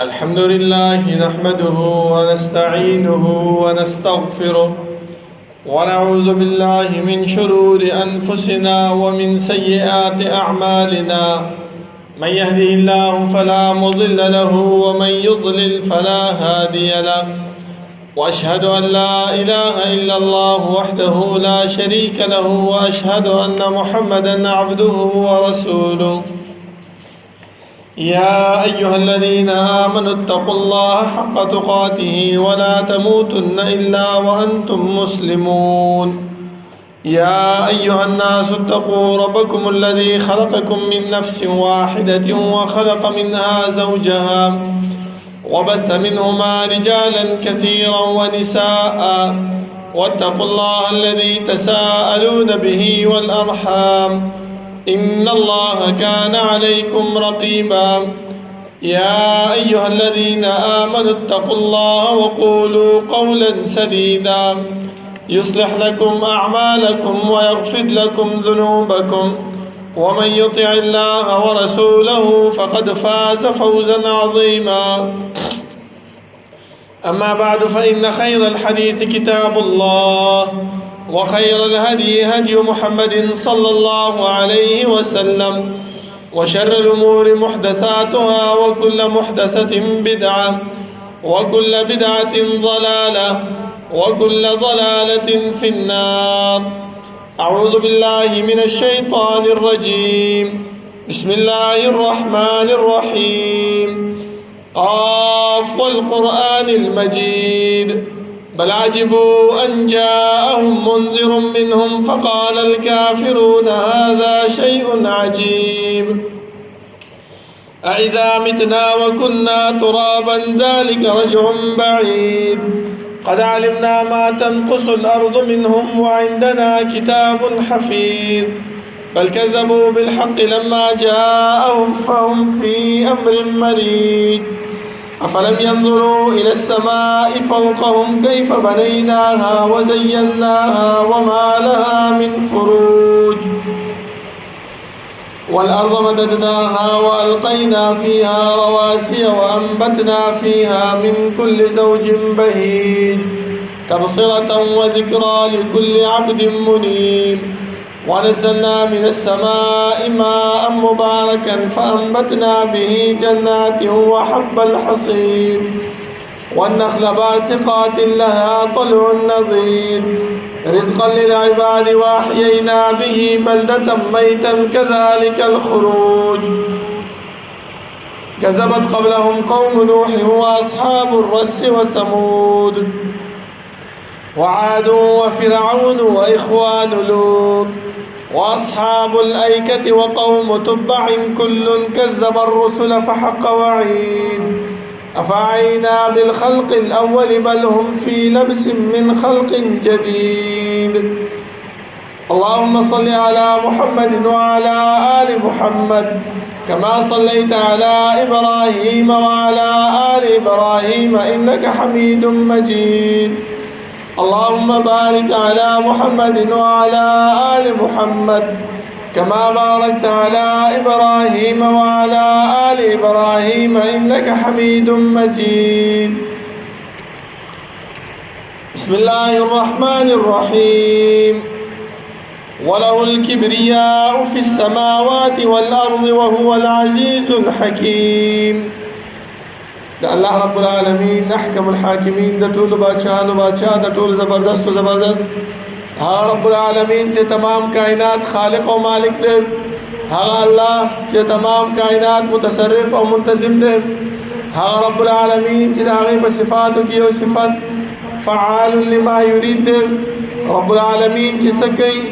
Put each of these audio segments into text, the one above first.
الحمد لله نحمده ونستعينه ونستغفره ونعوذ بالله من شرور أنفسنا ومن سيئات أعمالنا. من يهده الله فلا مضل له ومن يضلل فلا هادي له، وأشهد أن لا إله إلا الله وحده لا شريك له، وأشهد أن محمدا عبده ورسوله. يا أيها الذين آمنوا اتقوا الله حق تقاته ولا تموتن إلا وأنتم مسلمون. يا أيها الناس اتقوا ربكم الذي خلقكم من نفس واحدة وخلق منها زوجها وبث منهما رجالا كثيرا ونساء، واتقوا الله الذي تساءلون به والأرحام إن الله كان عليكم رقيبا. يا أيها الذين آمنوا اتقوا الله وقولوا قولا سديدا يصلح لكم أعمالكم ويغفر لكم ذنوبكم، ومن يطع الله ورسوله فقد فاز فوزا عظيما. أما بعد، فإن خير الحديث كتاب الله، وخير الهدي هدي محمد صلى الله عليه وسلم، وشر الأمور محدثاتها، وكل محدثة بدعة، وكل بدعة ضلالة، وكل ضلالة في النار. أعوذ بالله من الشيطان الرجيم. بسم الله الرحمن الرحيم. قاف والقرآن المجيد، بل عجبوا أن جاءهم منذر منهم فقال الكافرون هذا شيء عجيب. أإذا متنا وكنا ترابا ذلك رجع بعيد. قد علمنا ما تنقص الأرض منهم وعندنا كتاب حفيظ. بل كذبوا بالحق لما جاءهم فهم في أمر مريج. أفلم ينظروا إلى السماء فوقهم كيف بنيناها وزيناها وما لها من فروج. والأرض مددناها وألقينا فيها رواسي وأنبتنا فيها من كل زوج بهيج، تبصرة وذكرى لكل عبد منيب. ونزلنا من السماء ماء مباركا فأنبتنا به جنات وحب الحصيد، والنخل باسقات لها طلع نضيد، رزقا للعباد وأحيينا به بلدة ميتا كذلك الخروج. كذبت قبلهم قوم نوح وأصحاب الرس وثمود وعاد وفرعون وإخوان لوط وأصحاب الأيكة وقوم تبع كل كذب الرسل فحق وعيد. أفعينا بالخلق الأول بل هم في لبس من خلق جديد. اللهم صل على محمد وعلى آل محمد كما صليت على إبراهيم وعلى آل إبراهيم إنك حميد مجيد. اللهم بارك على محمد وعلى آل محمد كما باركت على إبراهيم وعلى آل إبراهيم إنك حميد مجيد. بسم الله الرحمن الرحيم. وله الكبرياء في السماوات والأرض وهو العزيز الحكيم. الله رب العالمين أحكم الحاكمين، د ټول بادشاہانو بادشاہ، د ټول زبردست و زبردست. ها رب العالمین چې تمام کائنات خالق و مالک دے، ها الله چې تمام کائنات متصرف و منتظم دے، ها رب العالمین چې د هغې په صفاتو کې یو صفت فعال لما یرید دے. رب العالمین چې څه کوي،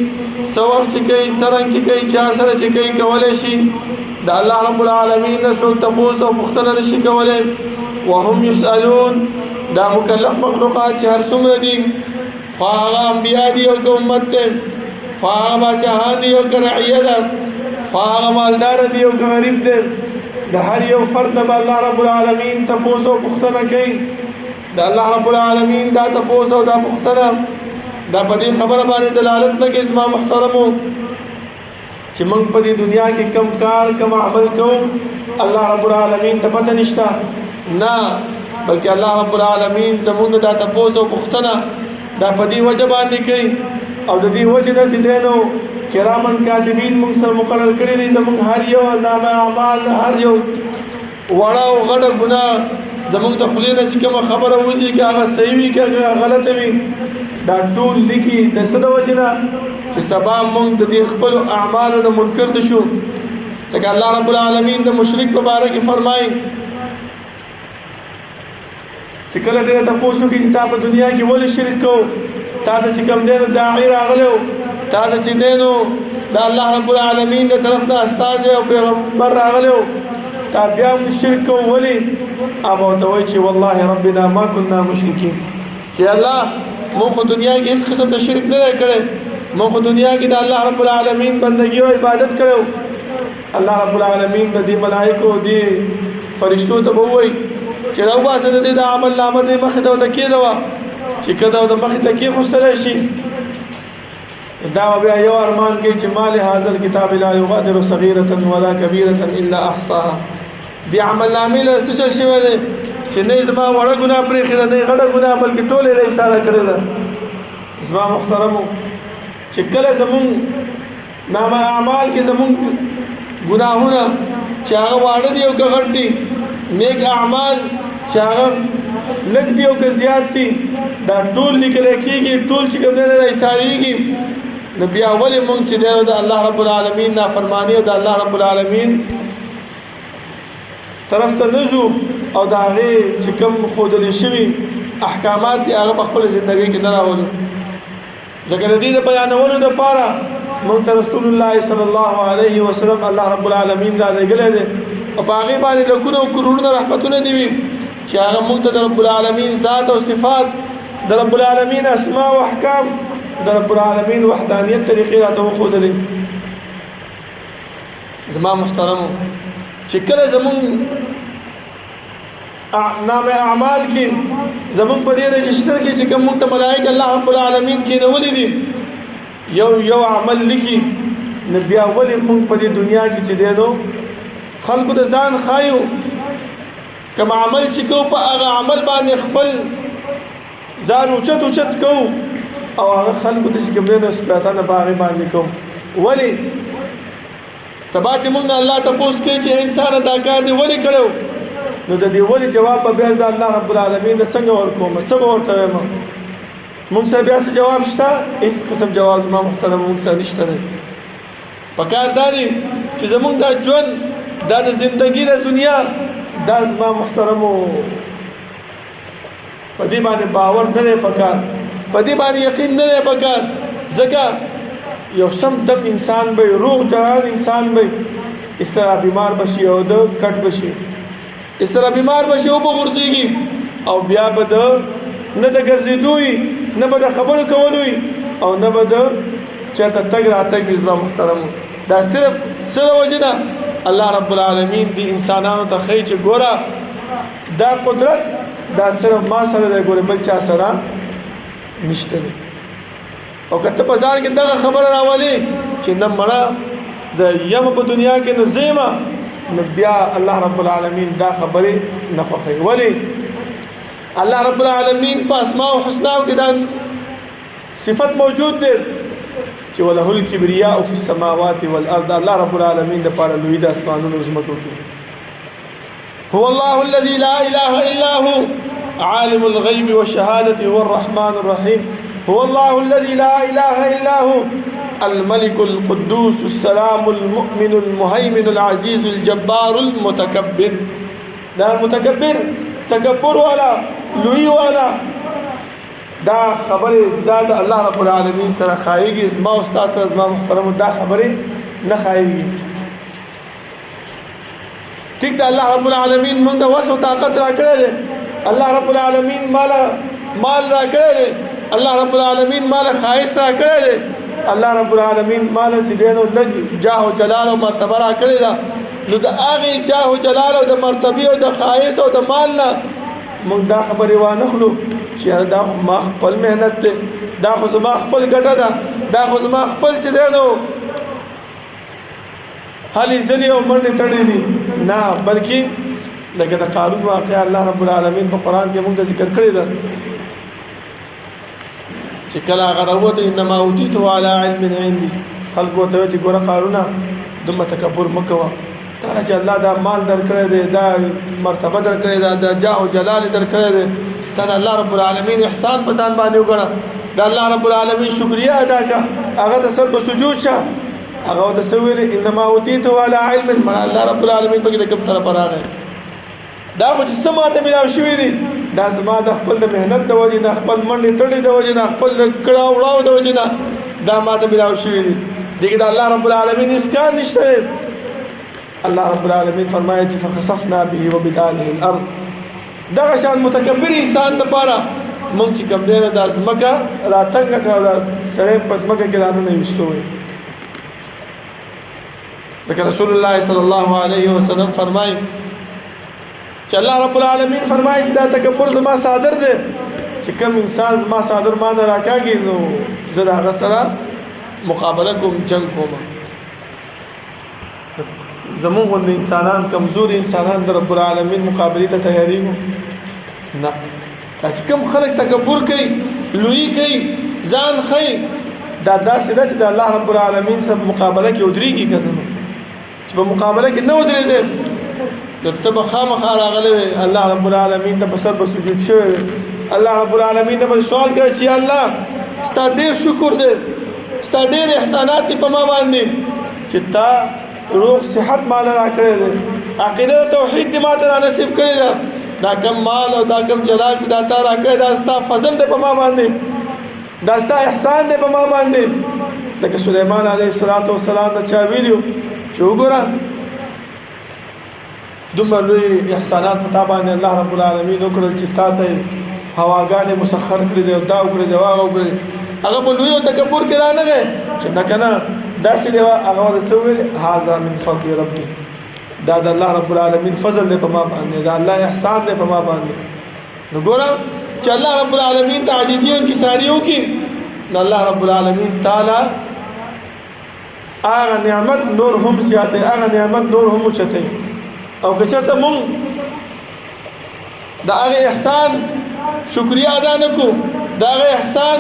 څه وخت چې کوي، څرنګه چې کوي، چا سره چې کوي کولی شي. د الله رب العالمین نه څوک تپوس او پوښتنه نشي کولی. وهم يسألون، دا مکلف مخلوقات چې هر څومره دي، خوا هغه انبیا دي او که امت دی، خوا هغه باچاهان دي او که رعیه ده، خوا هغه مالدار دي او که غریب دی، د هر یو فرد نه به الله رب العالمین تپوس او پوښتنه کوي. د الله رب العالمین دا تپوس او دا پوښتنه دا په دې خبره باندې دلالت نه کوي زما محترمو چې موږ په دې دنیا کې کم کار کم عمل کوو الله رب العالمین ته پته نشته نه، بلکې الله رب العالمین زمونږ دا تپوس او پوښتنه دا په دې وجه باندې کوي او د دې وجه نه چې دی نو کرامن کاتبین موږ سره مقرر کړي دي زمونږ هر یو نامه اعمال هر یو وړه او غټه ګناه زمونږ د خولې نه چې کومه خبره وځي که هغه صحیح وي که هغه غلطه وي دا ټول لیکي د څه د وجې نه چې سبا موږ د دې خپلو اعمالو نه منکر نه شو. لکه الله رب العالمین د مشرک په باره کې فرمایي چې کله دې ته پوښتنه کوي چې تا په دنیا کې ولې شرک کوو، تا ته چې کوم دی نو داعي راغلی و، تا ته چې دی نو د الله رب العالمین د طرف نه استازی او پیغمبر راغلی و، تا بیا هم شرک کوو ولې؟ هغه ورته وایي چې والله ربنا ما كنا مشرکین، چې الله موږ خو دنیا کې هېڅ قسم د شرک نه دی کړی، موږ خو دنیا کې د الله رب العالمین بندګي او عبادت کړی و. الله رب العالمین به دې ملایکو دې فرشتو ته به ووایي چې راوباسه د دې د عمل نامه دې مخې ته ورته کېږدوه چې که دا د مخې ته کېښوستلی شي دا بیا یو ارمان کوي چې ما لهذا الکتاب لا یغادر صغیرة ولا کبیرة الا احصاها. دې عمل نامې له څه چل شوی دی چې نه زما وړه ګناه پرېښې ده نه یې غټه ګناه بلکې ټولې یې ایساره کړې ده. زما محترمو چې کله زمونږ نامه اعمال کې زمونږ ګناهونه چې هغه واړه دي او که غټ دي، نیک اعمال چې هغه لږ دي او که زیات دي، دا ټول لیکلی کېږي، ټول چې کوم دی نه ایسارېږي. نو بیا ولې مونږ چې دی نو د الله رب العالمین نافرماني او د الله رب العالمین طرف ته نه ځو او د هغې چې کوم ښودلی شوي احکامات دي هغه په خپله زندګۍ کې نه راولو. ځکه د دې د بیانولو دپاره موږ ته رسول الله صلی الله علیه وسلم الله رب العالمین را لېږلی دی او په هغې باندې لکونه او کروړونه رحمتونه دي وي چې هغه موږ ته د رب العالمین ذات او صفات، د رب العالمین اسماء او احکام، د رب العالمین وحدانیت طریقې راته وښودلې. زما محترمو چې کله زمونږ نامه اعمال کې زمونږ په دې رجسټر کې چې کوم موږ ته ملائکه الله رب العالمین کېنولي دي یو عمل لیکي، نو بیا ولې موږ په دې دنیا کې چې دی نو خلکو د ځان ښایو کوم عمل چې کوو په هغه عمل باندې خپل ځان اوچت اوچت کوو او هغه خلکو ته چې کوم دی نو سپیاتانه په هغې باندې کوو. ولې سبا چې موږ الله تپوس کوي چې انسان دا کار دی ولې کړی نو د دې ولې جواب به بیا زه الله رب العالمین ته څنګه ورکوم، څه به ورته وایم؟ موږ سره بیا څه جواب شته؟ هېڅ قسم جواب زما محترم موږ سره نشته دی. پکار دا دی چې زموږ دا ژوند دا د زندګي د دنیا دا زما محترمو په دې باندې باور نه دی پکار، په دې باندې یقین نه دی پکار. ځکه یو سم دم انسان به روغ جهان انسان به اس طرح بیمار بشي او د کټ بشي، اس طرح بیمار بشي او به غورځېږي او بیا به د نه د ګرځېدوی نه به د خبرو کولوی او نه به د چېرته تګ راتګ وي. زما محترمو دا صرف څه د وجې نه الله رب العالمین دې انسانانو ته ښایي چې ګوره دا قدرت دا صرف ما سره دی، ګوره بل چا سره نشته دی. او که ته په ځان کې دغه خبره راولې چې نه مړه زه یم په دنیا کې نو زه یمه، نو بیا الله رب العالمین دا خبرې نه خوښوي. ولې الله رب العالمین په اسماء او حسناو کې دا صفت موجود دی چې وله الکبریاء فی السماوات والارض. الله رب العالمین دپاره لوی د اسمانونو ځمکو کې هو الله الذي لا اله الا هو عالم الغیب والشهادة هو الرحمن الرحیم. هو الله الذي لا اله الا هو الملك القدوس السلام المؤمن المهيمن العزيز الجبار المتكبر. دا متکبر تکبر والا لوی والا دا خبره دا د الله رب العالمین سره خایږي. زما او استاد سره زما محترم دا خبره نه خایږي. ټیک دا الله رب العالمین موږ د وس او طاقت را کړل، الله رب العالمین مال را کړل، الله رب العالمین مال خایس را کړل، الله رب العالمین مال چې دینو لګ جاه او جلال او مرتبه را کړل. نو د هغه جاه او جلال او د مرتبه او د خایس او د مال نه موږ دا خبره وانخلو چې دا ما خپل مهنت ده، دا خو زما خپل ګټه ده، دا خو زما خپل چې دی نو هلې ځلې او منډې تړلې دي نه، بلکې لکه د قارون واقعه الله رب العالمین په قرآن کې موږ ته ذکر کړې ده چې کله هغه راووته انما اوتیته علی علم عندي، خلکو ورته وایي چې ګوره قارونه دومره تکبر مه کوه، تعالی چې الله دا مال درکړی دی، دا مرتبه درکړی ده، دا جاه او جلال درکړی دی، دا د الله رب العالمین احسان په ځان باندې وګڼه، د الله رب العالمین شکریه ادا کړه، هغه ته سر په سجود شه، هغه ورته څه ویلې انما اوتیته علی علم، الله رب العالمین پکې د کوم طرفه راغی دا خو چې څه ماته ملاو شوي دي دا زما د خپل د محنت د وجې نه، خپل منډې تړې د وجې نه، خپل د کړه وړاو د وجې نه دا ماته ملاو شوي دي، دغه د الله رب العالمین هیڅ کار نشته. الله رب العالمین فرمایي چې فخسفنا به وبداره الارض، دغه شان متکبر انسان لپاره موږ چې کوم دی دا ځمکه راتنګه کړه او دا سړی په ځمکه کې راننه ویستو وي. ځکه رسول الله صلی الله علیه وسلم فرمایي چې الله رب العالمین فرمایي چې دا تکبر زما صادر دی، چې کوم انسان زما صادر ما نه راکاږي نو زه د هغه سره مقابله کوم، جنگ کوم. زموږ غوندې انسانان کمزوري انسانان د رب العالمین مقابلې ته تیارېږو نه. دا چې کوم خلک تکبر کوي، لویي کوي، ځان ښیي، دا داسې ده چې د الله رب العالمین سره په مقابله کې ودرېږي که نه، چې په مقابله کې نه ودرېدی نو ته به خامخا راغلی وې الله رب العالمین ته په سر په سجود شوی وې، الله رب العالمین ته به سوال کوي چې یا الله ستا ډېر شکر دی، ستا ډېر احسانات دي په ما باندې چې تا روغ صحت ماله راکړی دی، عقیده د توحید دې ما ته رانصیب کړې ده، دا کم مال او دا کم جلال چې دا تا راکړی دا ستا فضل دی په ما باندې، دا ستا احسان دی په ما باندې. لکه سلیمان علیه السلام ته چا ویلي چې وګوره دومره لوی احسانات په تا باندې الله رب العالمین وکړل چې تا ته هواګانې مسخر کړي دي او دا وکړي دي هغه وکړي، هغه په لوی او تکبر کې رانغی چې نه که نه داسې دی هغه ورته څه ویل هذا من فضل ربي، دا د الله رب العالمین فضل دی په ما باندې، دا الله احسان دی په ما باندې. نو ګوره چې الله رب العالمین ته عاجزي او انکساري وکړي نو الله رب العالمین تعالی هغه نعمت نور هم زیاتې، هغه نعمت نور هم اوچتوي. او که چېرته مونږ د هغه احسان شکریه ادا نه کړو، د هغه احسان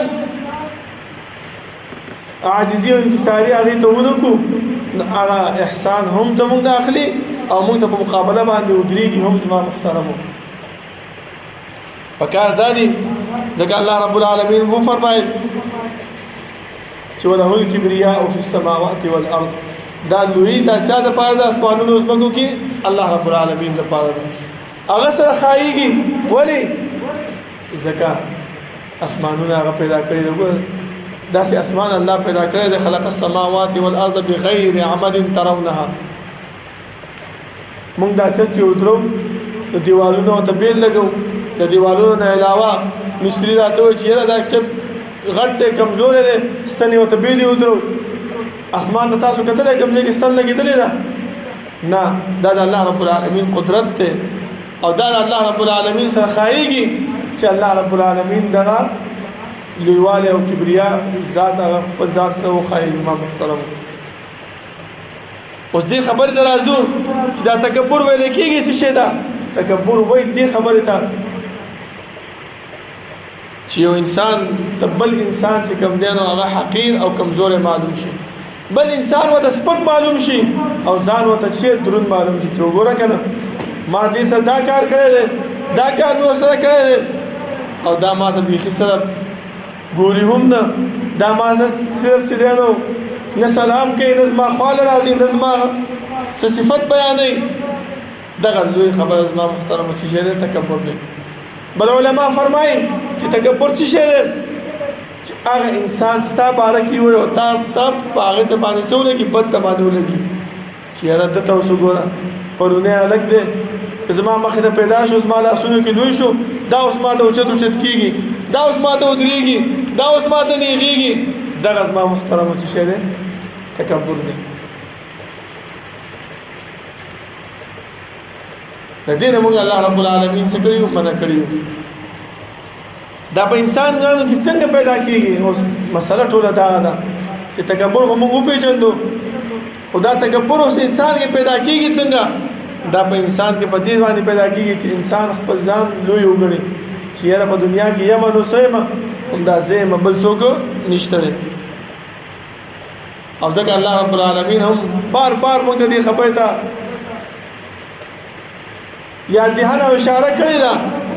عاجزي او انکساري هغې ته ونه کړو نو هغه احسان هم زمونږ نه اخلي او موږ ته په مقابله باندې ودرېږي. هم زما محترمو پکار دا دي ځکه الله رب العالمین وفرمایل چې وله الکبریاء فی السماوات والارض، دا لوی دا چا د پاره د اسمانونو زمکو کې الله رب العالمین د پاره ده، هغه سره خایيږي. ولی ځکه اسمانونه هغه پیدا کړی دی، داسې اسمان الله پیدا کړی دی خلق السماوات والارض بغیر عمد ترونها. موږ دا چې ودرو د دیوالونو ته بیل لګو، د دیوالونو نه علاوه مستری راته وایي چې دا چې غټ دی کمزور دی ستنې ورته بیلې ودرو، اسمان ته تاسو کتلی کوم ځای کې ستن لګېدلې ده؟ نه، دا د الله رب العالمین قدرت دی او دا د الله رب العالمین سره خایيږي چې الله رب العالمین دغه لویوالی او کبریا ذات هغه خپل ذات سره وښایي. ما محترم اوس دې خبرې ته راځو چې دا تکبر ویل کېږي څه شی ده؟ تکبر وایي دې خبرې ته چې یو انسان ته بل انسان چې کوم دی نو هغه حقیر او کمزور معلوم شي، بل انسان ورته سپک معلوم شي او ځان ورته چې دروند معلوم شي چې وګوره که نه ما دې سره دا کار کړی دی، دا کار نور سره کړی دی او دا ما ته بیخي سره ګوري هم نه، دا ما صرف چې دی نو نه سلام کوي، نه زما خواله راځي، نه زما څه صفت بیانوي. دغه لوی خبره زما محترمو چې شی دی تکبر دی. بل علما فرمایي چې تکبر څه شی دی؟ چې هغه انسان ستا باره کې وایي او تا په هغې ته باندې څه ولګي؟ بد ته باندې ولګي چې یاره ده ته اوس وګوره پرونی هلک دی زما مخې ته پیدا شو، زما لاسونو کې لوی شو، دا اوس ما ته اوچت کېږي، دا اوس ما ته ودرېږي، دا اوس ما ته نیغېږي. دغه زما محترمو څه شی دی؟ تکبر دی. د دې نه موږ الله رب العالمین څه کړي منع کړي. دا په انسانانو کې څنګه پیدا کېږي؟ اوس مسله ټوله دا ده چې تکبر خو موږ وپېژندو خدا تکبر اوس انسان کې پیدا کیږي څنګه؟ دا په انسان کې په دې باندې پیدا کیږي چې انسان خپل ځان لوی وګڼي چې یاره په دنیا کې یم نو څه یم همدا زه یم بل څوک نشته دی. او ځکه الله رب العالمین هم بار بار موږ ته دې خبرې ته یاد دهانه او اشاره کړې ده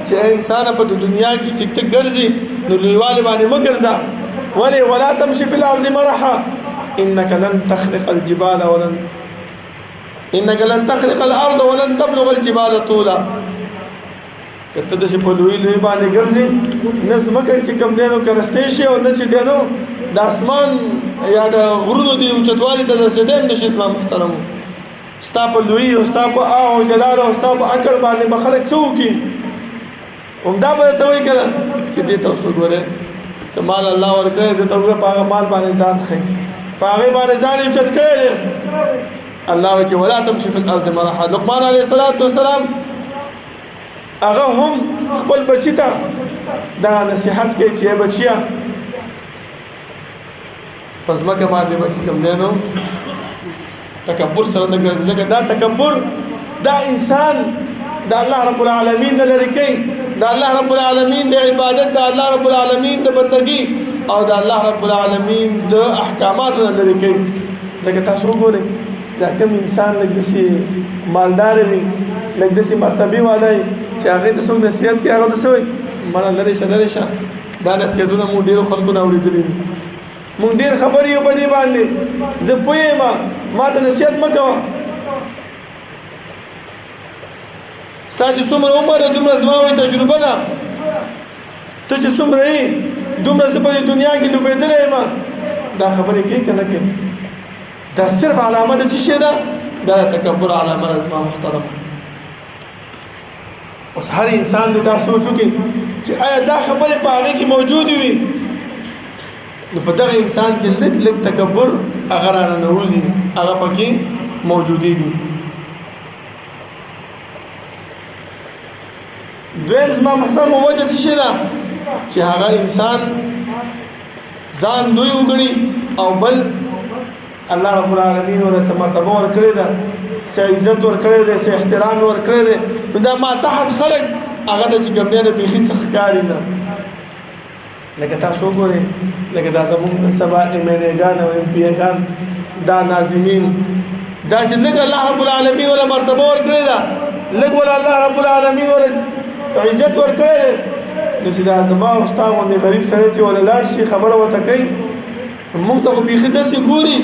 چې انسان په دنیا کې چې ته ګرځي نو لویوالی باندې مه ګرځه. ولې ولا تمشي في الارض مرحا انك لن تخرق الجبال الارض ولن تبلغ الجبال طولا. کته د په لوی باندې ګرځي نه ځمکه چې کم دینو کرستې شي او نه چې دینو د اسمان یا د غرونو دی اوچتوالي ته رسېدل نشي. اسلام محترم ستا په لوی او ستا په او جلال او ستا په عقل باندې به خلک څه وکړي؟ همدا به ته وایي که نه چې دې ته اوس وګورې څه مال الله ورکړی دې ته وګوره په هغه مال باندې ځان ښیي په هغې باندې ځان اوچت کړی دی. الله وایي چې ولا تمشي في الارض مرحا. لقمان علیه السلام هغه هم خپل بچی ته دا نصیحت کوي چې بچیا پس مکه باندې بچی کوم دی نو تکبر سره نه ګرځي. ځکه دا تکبر دا انسان د الله رب العالمین نه لرې کوي، د الله رب العالمین د عبادت، د الله رب العالمین د بندګي او د الله رب العالمین د احکاماتو نه لرې کوي. ځکه تاسو وګورئ دا کوم انسان لږ داسې مالدار وي لږ داسې مرتبې والا وي چې هغې ته څوک نصیحت کوي هغه ته څه وایي مړه لرې شه لرې شه. دا نصیحتونه مونږ ډېرو خلکو نه اورېدلي دي. مونږ ډېر خبرې یو په دې باندې زه پوه یم ما ته نصیحت مه کوه. ستا چې څومره عمر دی دومره زما وایي تجربه ده. ته چې څومره یې دومره زه په دې دنیا کې ډوبېدلی یم. دا خبرې کوي که نه کوي؟ دا صرف علامه د څه شی ده؟ دا د تکبر علامه ده زما محترم. اوس هر انسان دې دا سوچ وکړي چې آیا دا خبرې په هغې کې موجودې وي نو په دغه انسان کې لږ لږ تکبر هغه راننوځي هغه پکې موجودېږي. دویم زما محترم وجه څه شی ده چې هغه انسان ځان لوی وګڼي او بل الله رب العالمین ورته څه مرتبه ورکړې ده څه عزت ورکړی دی څه احترام ورکړی دی نو دا ماتحت خلک هغه ته چې کوم دی نه بیخي څه ښکاري نه. لکه تاسو وګورئ لکه دا زموږ سبا MLA-ګان او MP-ګان دا ناظمین دا چې لږ الله رب العالمین ولا مرتبه ورکړې ده لږ ولا الله رب العالمین ولا عزت ورکړی دی نو چې دا زما او ستا غوندې غریب سړی چې ولا لاړ شي خبره ورته کوي مونږ ته خو بیخي داسې ګوري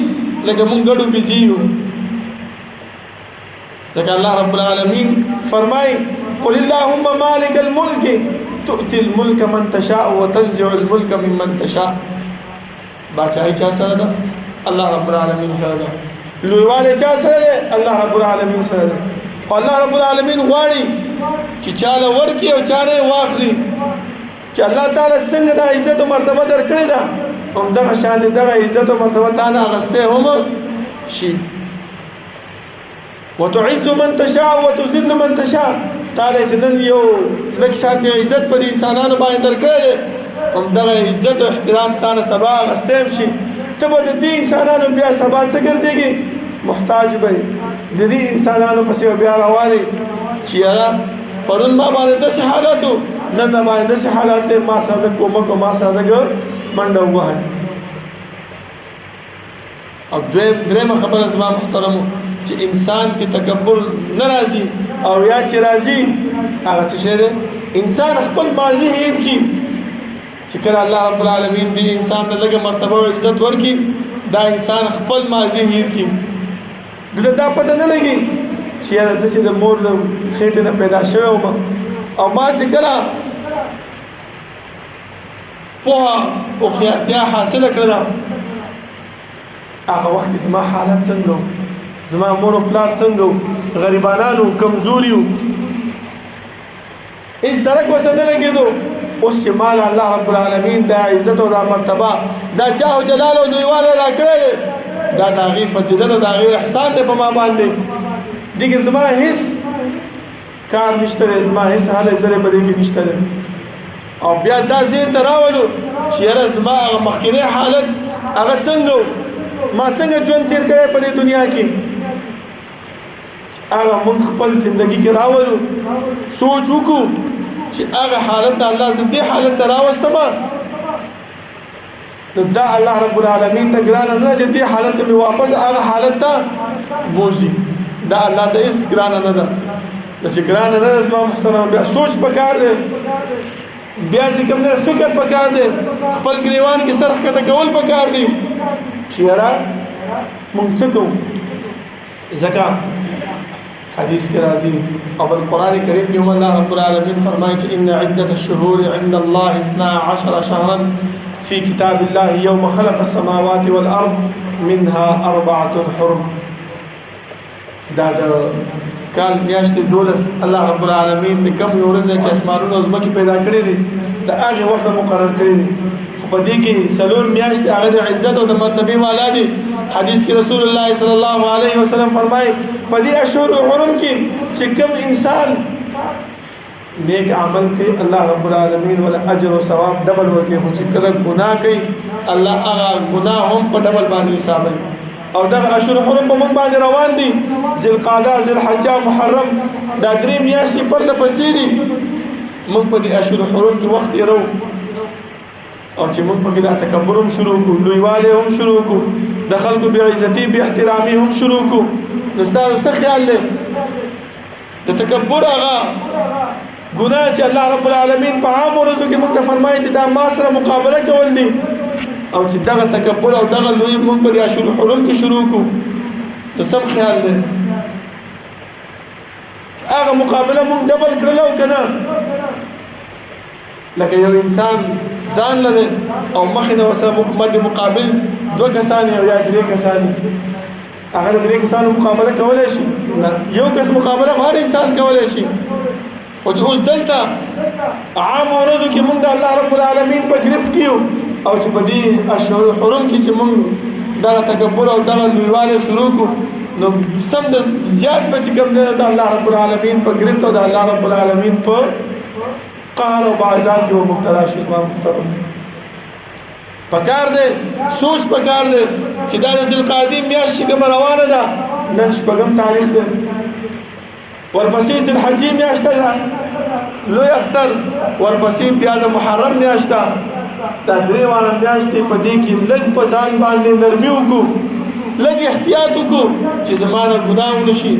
لکه مونږ ګډو بيزي یو. لکه الله رب العالمین فرمای قل اللهم مالک الملک تؤتي الملك من تشاء وتنزع الملك ممن تشاء. بادشاہي چا سره ده؟ الله رب العالمین سره ده. لویوالی چا سره ده؟ الله رب العالمین سره ده. خو الله رب العالمین غواړي چې چاله ورکړي او چاله واخلي. چې الله تعالی څنګه د عزت او مرتبه درکړې ده هم دغه شان دغه عزت او مرتبه تا نه اخیستی هم شي. وتعز من تشاء وتذل من تشاء. تعالی چې نن یو لږ شانتې عزت په دې انسانانو باندې درکړی دی هم دغه عزت او احترام تا نه سبا اخیستی هم شي. ته به د دې انسانانو بیا سبا څه ګرځېږي محتاج به یې د دې انسانانو پسې به بیا روان یې چې یاره پرون ما باندې داسې حالت و نن ما باندې داسې حالت دی ما سره لږ کومک او ما سره لږ منډه ووهئ. او درېیمه خبره زما محترمو چې انسان کې تکبر نه راځي او یا چې راځي هغه څه شی دی انسان خپل ماضي هېر کړي چې کله الله رب العالمین دې انسان ته لږه مرتبه او عزت ورکړي دا انسان خپل ماضي هېر کړي دته دا پته نه لګي چې یاره زه چې د مور د خېټې نه پیدا شوی وم او ما چې کله پوهه هوښیارتیا حاصله کړله هغه وخت زما حالت څنګه و زما مور او پلار څنګه و غریبانانو کمزوري و هېڅ درک ورسره نه لګېدو. اوس چې مال الله رب العالمین دا عزت او دا مرتبه دا جاه او جلال او لویوالی راکړی دی دا د هغې فضیلت او د هغې احسان دی په ما باندې. دغه زما هیڅ کار نشته دی زما هیڅ هلې ځلې په دې کې نشته دی او بیا دا ذهن ته راولو چې یاره زما هغه مخکینی حالت هغه څنګه و ما څنګه ژوند تیر کړی په دې دنیا کې هغه موږ خپل زندگی کې راولو سوچ وکړو چې هغه حالت د الله زه دې حالت ته راوستم نو دا الله رب العالمین ته ګرانه نه چې دې حالت ته مې واپس هغه حالت ته بوځي دا الله ته هېڅ ګرانه نه ده نو چې ګرانه نه ده زما محترم بیا سوچ پکار دی بیا چې کوم نه فکر پکار دی خپل ګریوان کې سر ښکته کول پکار دي چې یاره موږ څه کوو ځکه حدیث کې راځي او بل قرآن کریم کې هم الله رب العالمین فرمایي چې ان عدة الشهور عند الله 12 شهرا في كتاب الله يوم خلق السماوات والأرض منها 4 حرم دا د کال میاشتې 12 الله رب العالمین د کوم یو ورځ چې اسمانونه او ځمکې پیدا کړې دي د هغې وخت مقرر کړی دی خو په دې کې څلور میاشتې هغه د عزت او د مرتبې والا دي حدیث کې رسول الله صلی الله علیه وسلم فرمایي په دې اشهر حرم کې چې کوم انسان نیک عمل کوي الله رب العالمین ولا اجر او ثواب ډبل ورکوي خو چې کله ګناه کوي الله هغه ګناه هم په ډبل باندې حسابوي او دغه اشهر حرم په موږ باندې روان دي ذوالقعده ذوالحجه محرم دا درې میاشتې پرله پسې دي موږ په دې اشهر حرم کې وخت یې رو او چې موږ په کې دا تکبر هم شروع کړو لویوالی هم شروع کړو د خلکو بې عزتي بې احترامي هم شروع کړو نو ستاسو څه خیال دی د تکبر هغه ګناه چې الله رب العالمین په عام ورځو کې موږ ته فرمایي چې دا ما سره مقابله کول دي او چې دغه تکبر او دغه لوی موږ په دې اشهر حرم کې شروع کړو نو سم خیال دی هغه مقابله موږ ډبل کړله او که نه لکه یو انسان ځان لري او مخې نه ورسره مد مقابل 2 کسان او یا 3 کسان هغه د 3 کسانو مقابله کولی شي یو کس مقابله هر انسان کولی شي خو چې اوس دلته عام ورځو کې موږ د الله رب العالمین په ګرفت کې یو او چې په دې اشهر حرم کې چې موږ دغه تکبر او دغه لویوالی شروع کړو نو سم د زیات به چې کوم دی د الله رب العالمین په ګرفت او د الله رب العالمین په قهر او عذاب کې مبتلا شو زما محترم پکار دی سوچ پکار دی چې دا د ذوالقعدې میاشت چې کومه روانه ده نن شپږم تاریخ دی ورپسې ذوالحجې میاشت ده لوی اختر ورپسې بیا د محرم میاشت ده دا درې واړه میاشتې په دې کې لږ په ځان باندې نرمي وکړو لږ احتیاط وکړو چې زما نه ګناه ونه شي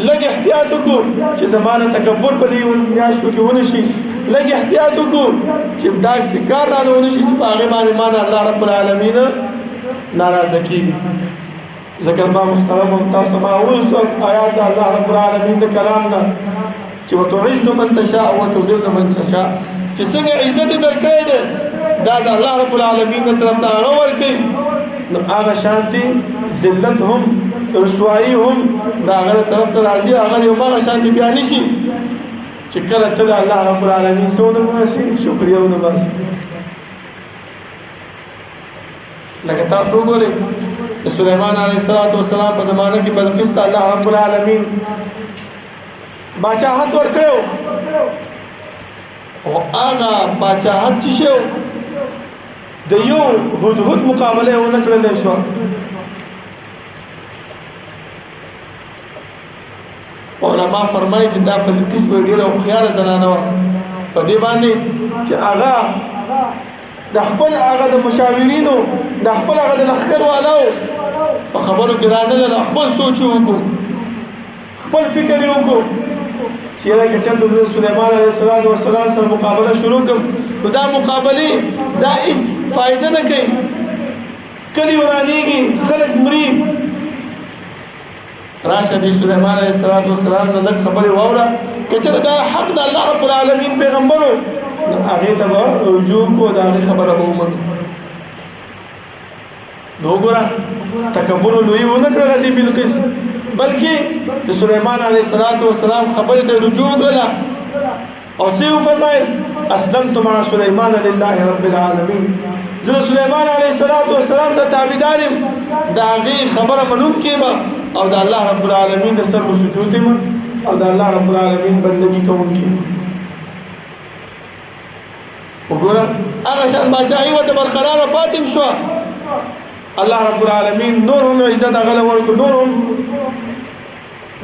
لږ احتیاط وکړو چې زما نه تکبر په دې میاشتو کې ونه شي لږ احتیاط وکړو چې داسې کار رانه ونه شي چې په هغې باندې ما نه الله رب العالمین ناراضه کېږي ځکه زما محترمو تاسو ته ما وویستو آیات د الله رب العالمین د کلام نه چې وتعز من تشاء وتذل من تشاء چې څنګه عزت یې درکړی دی دا د الله رب العالمین د طرف نه هغه ورکوي نو هغه شانتي ذلت هم رسوایي هم د هغه طرف ته راځي هغه یو هغه شانتي بیا نشي چې کله ته د الله رب العالمین څه ونه باسي شکریه ونه باسي لکه تاسو وګورئ د سلیمان علیه السلام په زمانه کې بلقیس ته الله رب العالمین باچاحت ورکړو او هغه باچاحت چې شو د یو هدهد مقابله ونه کړلی شوه علما فرمایي چې دا بلقیس به ډېره هوښیاره زنانه وه په دې باندې چې هغه د خپل هغه د مشاورینو د خپل هغه د لښکر والاو په خبرو کې رانغله خپل سوچ وکړو خپل فکر یې وکړو چې لکه چېرته د سلیمان علیه السلام سره مقابله شروع کړم نو دا مقابلې دا هېڅ فایده نه کوي کلي ورانېږي خلک مري راشه د سلیمان علیه السلام نه لږ خبرې واوره که چېرته دا حق د الله رب العالمین پیغمبرو نو هغې ته به رجوع کړو د هغې خبره به ومنو نو وګوره تکبر لوی ونه کړله دې بلقیس بلکې د سلیمان علیه السلام خبرې ته رجوع کړله او څه یې وفرمایل اسلمت مع سلیمان لله رب العالمین زه د سلیمان علیه السلام ته تابعدار یم د هغې خبره منونکی یم او د الله رب العالمین د سر په سجود یم او د الله رب العالمین بندګي کوونکی یم وګوره هغه شان باچاهي ورته برقراره پاتې شوه الله رب العالمین نور هم عزت هغه ورکړو، نور هم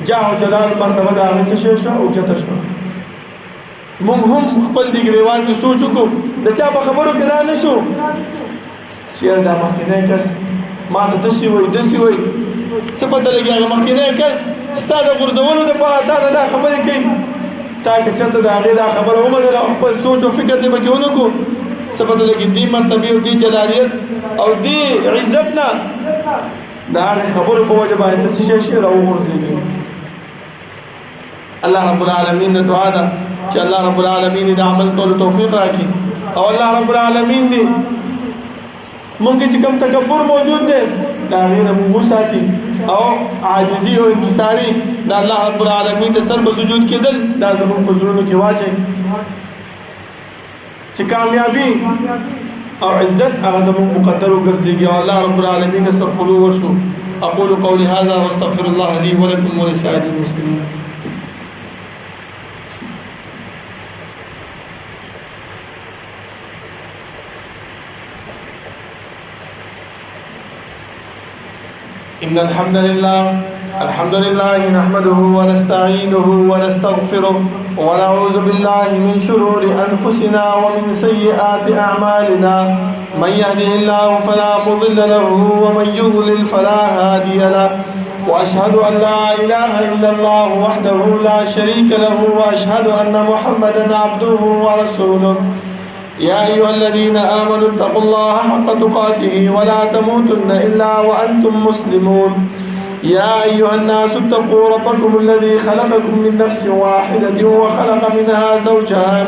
جاه او جلال مرتبه د هغه څه شوه اوچته شوه. موږ هم خپل دې ګریوان کې سوچ وکړو، د چا په خبرو کې را نه شو چې یاره دا مخکینی کس ما ته داسې وایي داسې وایي، څه پته لګي هغه مخکینی کس ستا د غورځولو دپاره تا ته دا خبرې کوي، تا که چېرته د هغې دا خبره ومنله او خپل سوچ او فکر دې پکې ونه کړو، څه پته لګي دې مرتبې او دې جلالیت او دې عزت نه د هغې خبرو په وجه باندې ته څه شی راوغورځېږي. الله رب العالمین د دعا ده چې الله رب العالمین د عمل کولو توفیق راکړي، او الله رب العالمین دې مونږ چې کوم تکبر موجود دی دا هغې نه مونږ وساتي، او عاجزي او انکساري د الله رب العالمین د سر په سجود کېدل دا زموږ په زړونو کې واچوي چې کامیابي او عزت هغه زموږ مقدر وګرځېږي او الله رب العالمین سر خلو وشو. اقول قولي هذا واستغفر الله لي ولكم ولسائر المسلمين. إن الحمد لله نحمده ونستعينه ونستغفره ونعوذ بالله من شرور أنفسنا ومن سيئات أعمالنا، من يهده الله فلا مضل له ومن يضلل فلا هادي له، وأشهد أن لا إله إلا الله وحده لا شريك له، وأشهد أن محمدا عبده ورسوله. يا أيها الذين آمنوا اتقوا الله حق تقاته ولا تموتن إلا وأنتم مسلمون. يا أيها الناس اتقوا ربكم الذي خلقكم من نفس واحدة وخلق منها زوجها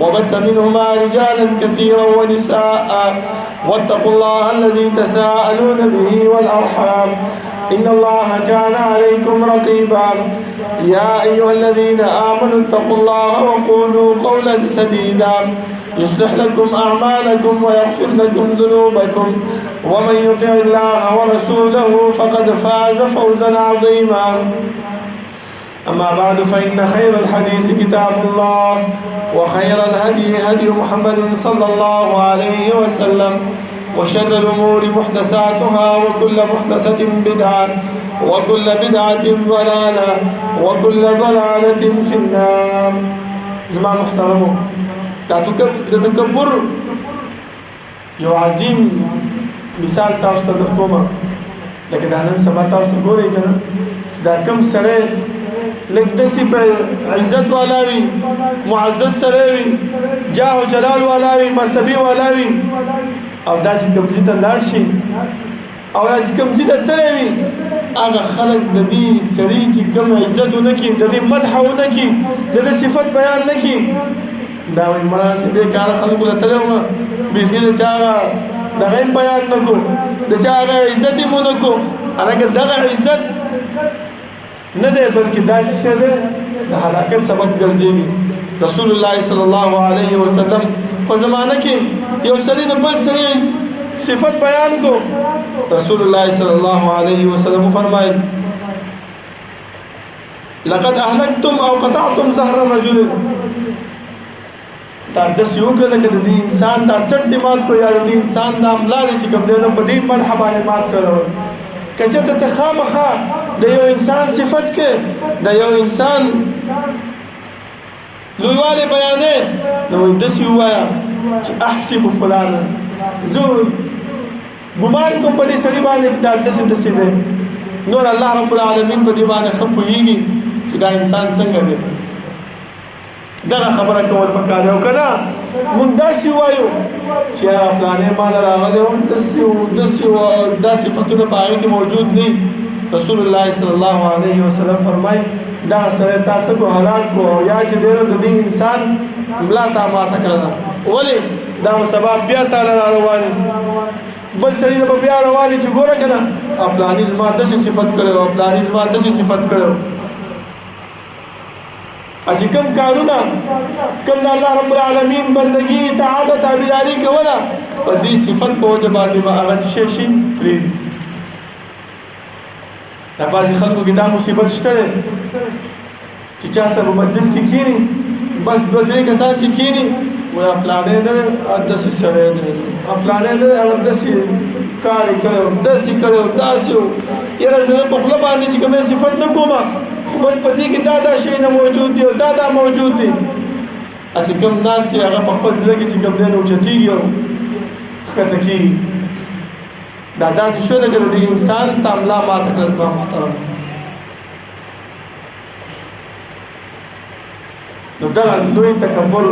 وبث منهما رجالا كثيرا ونساء، واتقوا الله الذي تساءلون به والأرحام إن الله كان عليكم رقيبا. يا أيها الذين آمنوا اتقوا الله وقولوا قولا سديدا يصلح لكم أعمالكم ويغفر لكم ذنوبكم، ومن يطع الله ورسوله فقد فاز فوزا عظيما. أما بعد فإن خير الحديث كتاب الله، وخير الهدي هدي محمد صلى الله عليه وسلم، وشر الأمور محدثاتها وكل محدثة بدعة وكل بدعة ضلالة وكل ضلالة في النار. زمان محترمو د تکبر یو عظیم مثال تاسو ته درکوم، لکه دا نن سبا تاسو ګورئ که نه چې دا کوم سړی لږ داسې په عزت والا وي، معزز سړی وي، جاه و جلال والا وي، مرتبې والا وي، او دا چې کوم ځای ته لاړ شي او دا چې کوم ځای ته تللی وي هغه خلک د دې سړي چې کوم عزت ونه کړي، د دې مدح ونه کړي، د دې صفت بیان نه کړي، دا وایي مړه هسې بېکاره خلکو له تللی ومه بیخي د چا هغه دغه یې بیان نه کړو، د چا هغه عزت یې مو نه کړو. حالانکه دغه عزت نه دی بلکې دا چې شی دی د هلاکت سبب ګرځېږي. رسول الله صلی الله علیه وسلم په زمانه کې یو سړي د بل سړي صفت بیان کو، رسول الله صلی الله علیه وسلم فرمایل لقد اهلكتم او قطعتم زهر رجل، دا داسې وکړه لکه د دې انسان دا څټ دې مات کړو یا د دې انسان دا ملا دی چې کوم دی نو په دې مدح باندې مات کړی وای. که چېرته ته خامخا د یو انسان صفت کې د یو انسان لویوالی بیانې نو وایي داسې ووایه چې احسب فلانا، زه ګمان کوم په دې سړي باندې چې دا داسې داسې دی، نور الله رب العالمین په دې باندې ښه پوهېږي چې دا انسان څنګه دی. دغه خبره کول پکار دی، او که نه موږ داسې ووایو چې یاره فلانی ماله راغلی و داسې دا صفتونه په هغې کې موجود نه وي. رسول الله صلی الله علیه وسلم فرمایي دغه سړی تا څه کو هلاک کو، او یا چې دی نو د دې انسان ملا تا ماته کړه ده، ولې دا به سبا بیا تاله را رواني، بل سړي ته به بیا رواني چې ګوره که نه فلاني زما داسې صفت کړی و، فلاني زما داسې صفت کړی و. چې کوم کارونه کوم د الله رب العالمین بندگی اطاعت او تابعداري کوله په دې صفت په وجه باندې به هغه څه شي پرېږدي. دا بعضې خلکو کې دا مصیبت شته دی چې چا سره په مجلس کې کښېني بس دوه درې کسان چې کښېني وایي فلانی نه دی داسې سړی دی، فلانی نه دی هغه داسې کار یې کړی و داسې کړی و داسې و یاره زه په خوله باندې چې کوم صفت نه کومه خو بل په دې کې دا شی نه موجود دی او دا موجود دی چې کوم ناست دی هغه په خپل زړه کې چې کوم دی نه اوچتېږي او ښکته کېږي دا داسې شو لکه د انسان ته ملا ماته کړه زما محترم نو دغه لوی تکبر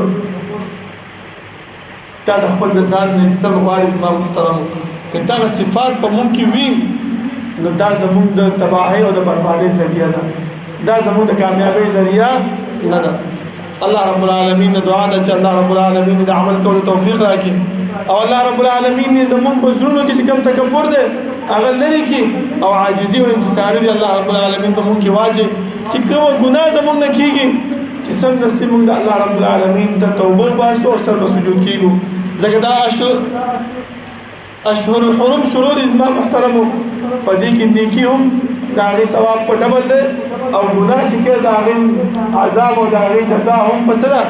دا د خپل د ځان نه ایستل غواړي زما محترمو که دغه صفات په مونږ کې وي نو دا زمونږ د تباهۍ او د بربادۍ ذریعه ده دا زمونږ د کامیابۍ ذریعه نه ده الله رب العالمین دعا ده چې الله رب العالمین د عمل کولو توفیق راکړي او الله رب العالمین زمونږ په زړونو کې چې کوم تکبر دی هغه لرې کړي او عاجزي او انکساري دی الله رب العالمین په مونږ کې واچي چې کومه ګناه زمونږ نه کېږي چې سمدستي مونږ د الله رب العالمین ته توبه وباسو او سر به سجود کېږو ځکه دا اشهر الحرم شروع دي زما محترمو په دې کې نیکي هم د هغې ثواب په ډبل دی او ګناه چې کوي د هغې عذاب او د هغې جزا هم په څه ده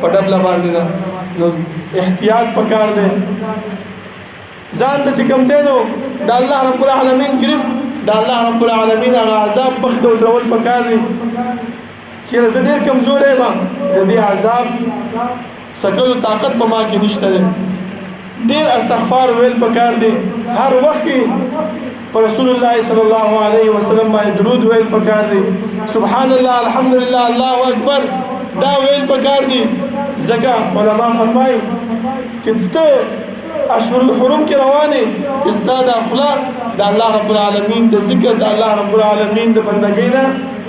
په ډبله باندې ده نو احتیاط پکار دی ځان ته چې کوم دی نو د الله رب العالمین گرفت د الله رب العالمین هغه عذاب مخ ته ودرول پکار دی چیرې زه ډېر کمزوری یم د دې عذاب سکلو طاقت په ما کې نشته دی ډېر استغفار ویل پکار دی هر وخت کې پر رسول الله صلی الله علیه وسلم باندې درود ویل پکار دی سبحان الله الحمدلله الله اکبر دا ویل پکار دی ځکه علما فرمایي چې ته اشهر الحرم کې روانې چې ستا د اخلاق د الله رب العالمین د ذکر د الله رب العالمین د بندګۍ نه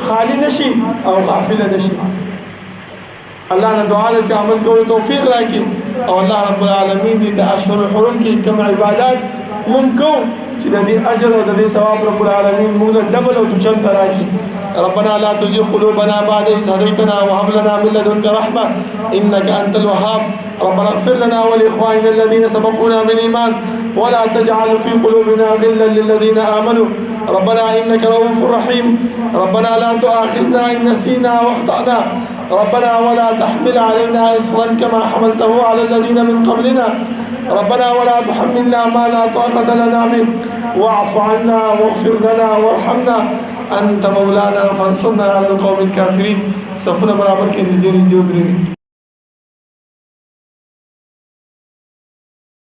خالی نشي او غافل نشي الله نه دعا ده چې عمل کولو توفیق راکړي او الله رب العالمین دې د اشهر الحرم کې کوم عبادات مونږ چې د دې اجر او د دې ثواب رب العالمین موږ ډبل او دوچند راکړي ربنا لا تزغ قلوبنا بعد إذ هديتنا وهب لنا من لدنك رحمة إنك أنت الوهاب ربنا اغفر لنا ولإخواننا الذين سبقونا بالإيمان ولا تجعل في قلوبنا غلا للذين آمنوا ربنا إنك رؤوف رحيم ربنا لا تؤاخذنا إن نسينا واخطأنا ربنا ولا تحمل علينا إصرا كما حملته على الذين من قبلنا ربنا ولا تحملنا ما لا طاقة لنا به واعف عنا واغفر لنا وارحمنا أنت مولانا فانصرنا على القوم الكافرين صفنا برابر کې نږدې ودرېږي